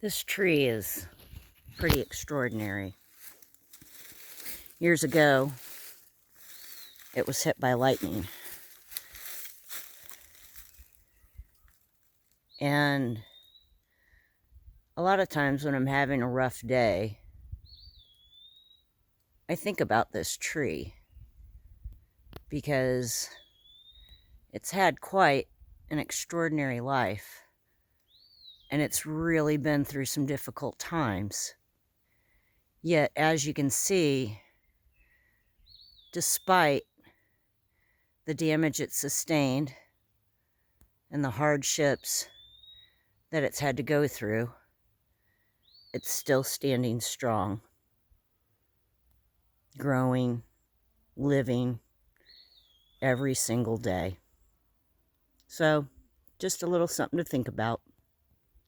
This tree is pretty extraordinary. Years ago, it was hit by lightning. And a lot of times when I'm having a rough day, I think about this tree because it's had quite an extraordinary life, and it's really been through some difficult times. Yet, as you can see, despite the damage it sustained and the hardships that it's had to go through, it's still standing strong, growing, living every single day. So, just a little something to think about.